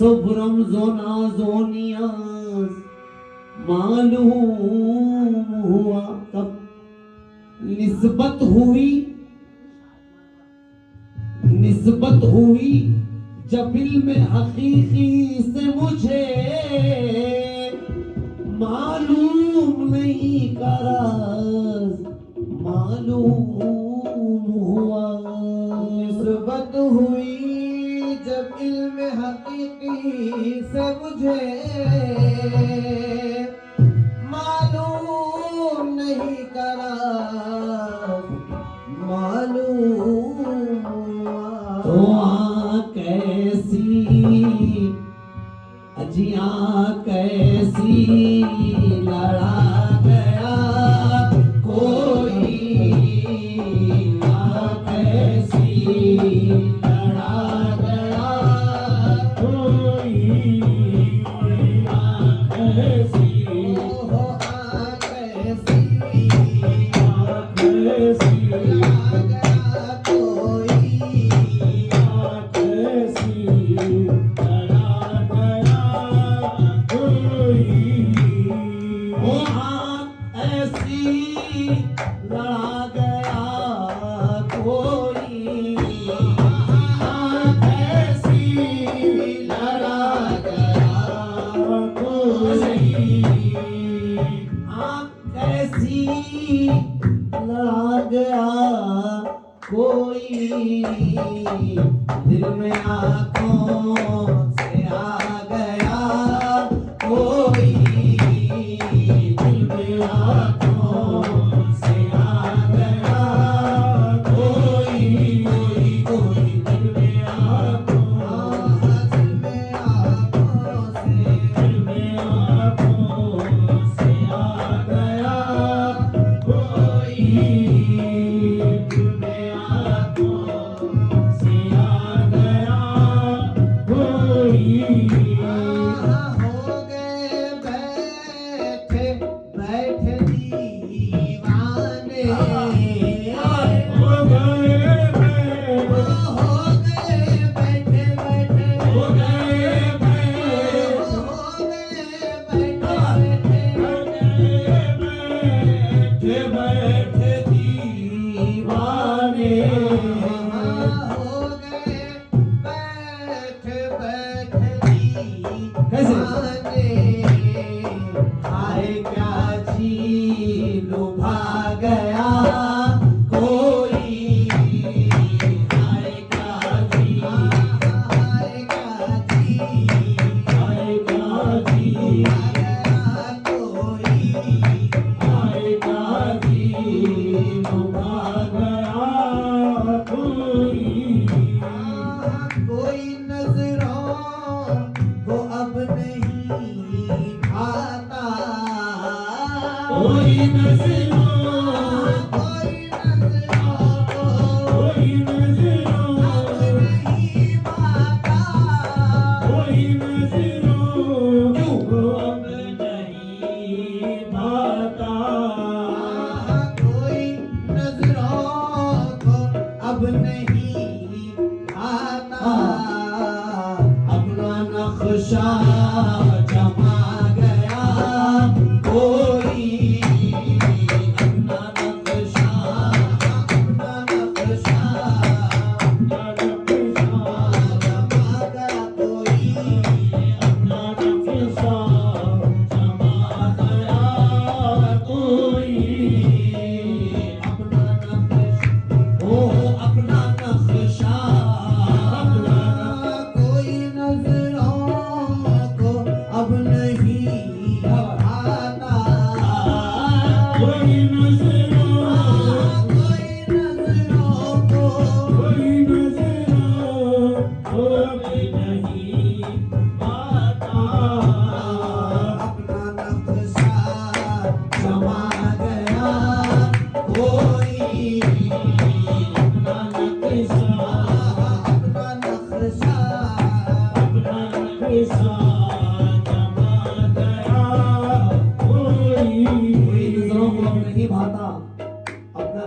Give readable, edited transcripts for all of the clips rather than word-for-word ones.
सोबरम जोना जोनियास मालूम हुआ कब निस्बत हुई जब इल्म हकीकी से मुझे मालूम नहीं करा मालूम हुआ। निस्बत हुई जब इल्म हकीकी से मुझे मालूम नहीं करा मालूम हुआ। तो कैसी अजिया कैसी लड़ा गया कोई कैसी लड़ा गया कोई कैसी लड़ा गया कोई दिल में आंखों से आ गया कोई दिल में आंखों से आ गया कोई कोई दिल में आंखों से आ गया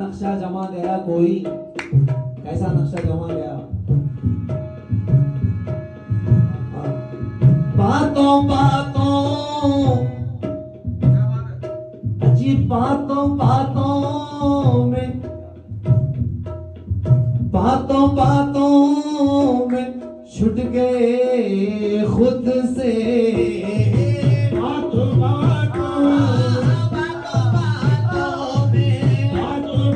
नक्शा जमा गया कोई, कैसा नक्शा जमा गया? बातों जी बातों में छूट गए खुद से बातों बातों में बातों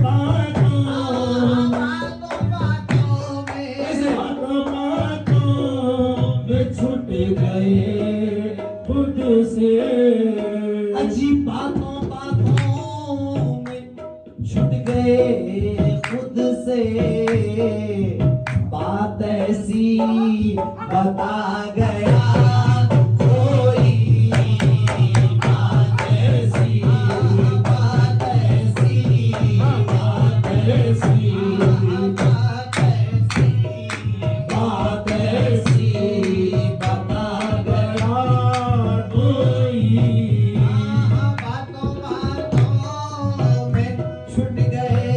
में छूट गए खुद से अजी बातों में छूट गए खुद से बात ऐसी बता गया कोई बात ऐसी बात ऐसी बात ऐसी बात ऐसी बात ऐसी बता गया कोई बातों में छूट गए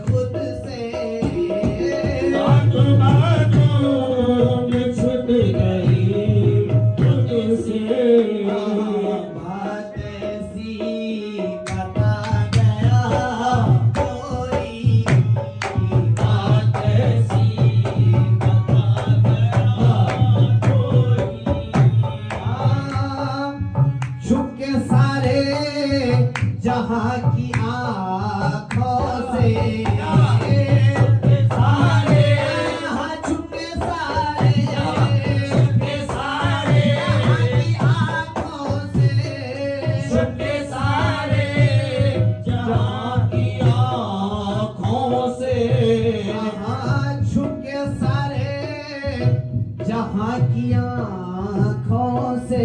खुद से बातों में छूट गई खुद से बात ऐसी बता गया कोई बात ऐसी बता गया कोई छुप के सारे जहां की आँखों से सारे हाँ, छुप के सारे के सारे की आँखों से छुपे सारे जहाँ की आँखों से छुप के सारे जहां की आँखों से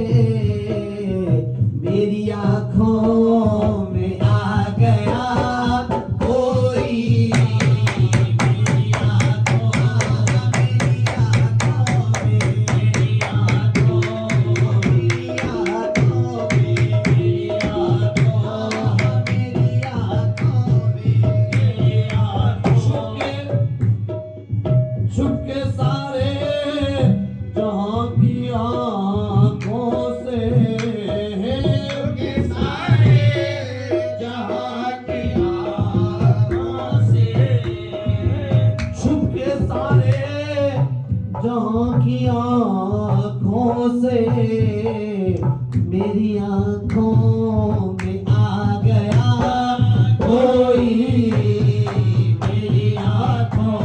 मेरी आँखों में आ गया कोई मेरी आँखों में मेरी आँखों छुप के सारे जहां की आँखों से छुप के सारे जहां की आँखों से मेरी आँखों में आ गया कोई मेरी आँखों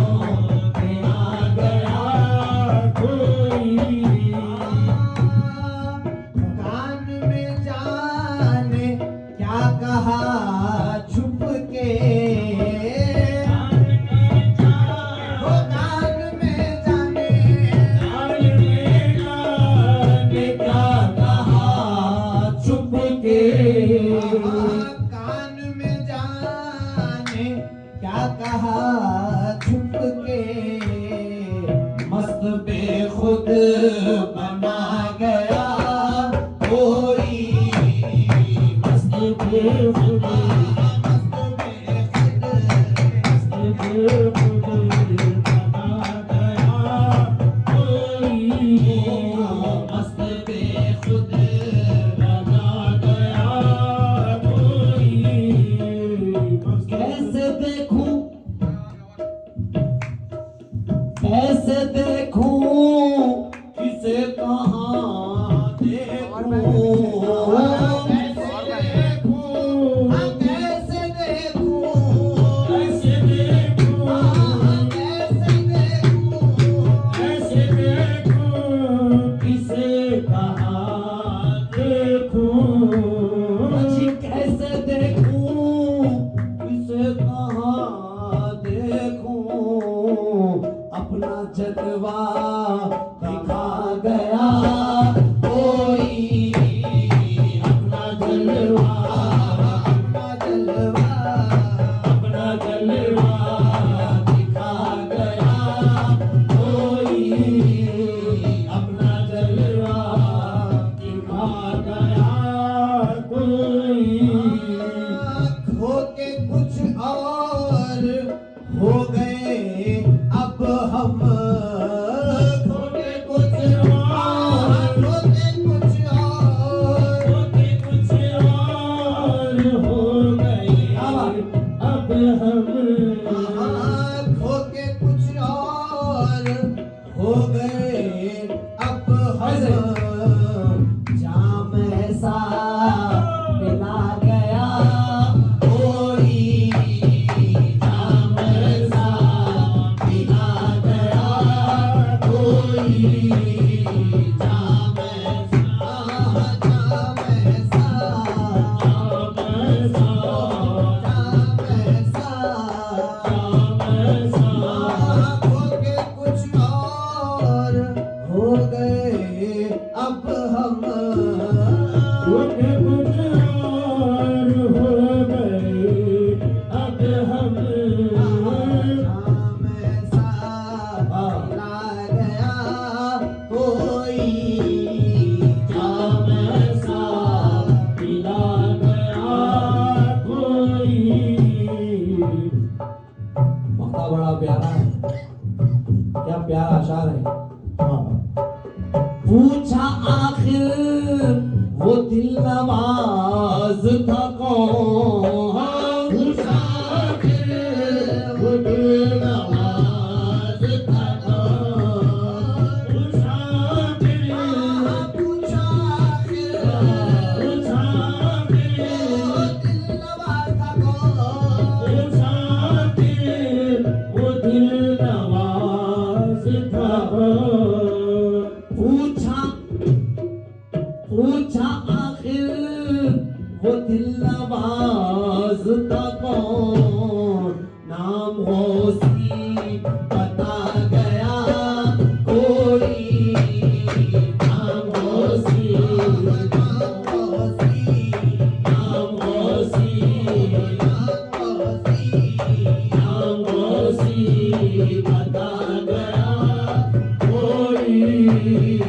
में आ गया कोई कान में जाने क्या कहा छुप के वो कान में जाने क्या कहा चुप के कान में जाने क्या कहा छुप के मस्त बेखुद बना गया कोई मस्त बेखुद मस्त बेखुद कैसे देखूं किसे कहाँ देखूं कैसे देखूं जी कैसे देखूं किसे कहाँ देखूं अपना जलवा दिखा गया कोई अपना जलवा दिखा गया कोई अपना जलवा दिखा गया खो के कुछ और हो गए अब हम खो के कुछ और अब हम कुछ कुछ और हो गए अब हम शाम सा ला गया कोई शाम सा पिला गया कोई। मक्ता बड़ा प्यारा है, क्या प्यारा अशार है। पूछा आखिर वो दिल नवाज था कौन, पूछा आखिर वो दिल नवाज था कौन, पूछा आखिर पूछा आखिर पूछा आखिर वो दिल नवाज था कौन, पूछा आखिर वो दिल नवाज था कौन। पूछा पूछा आखिर वो दिल नवाज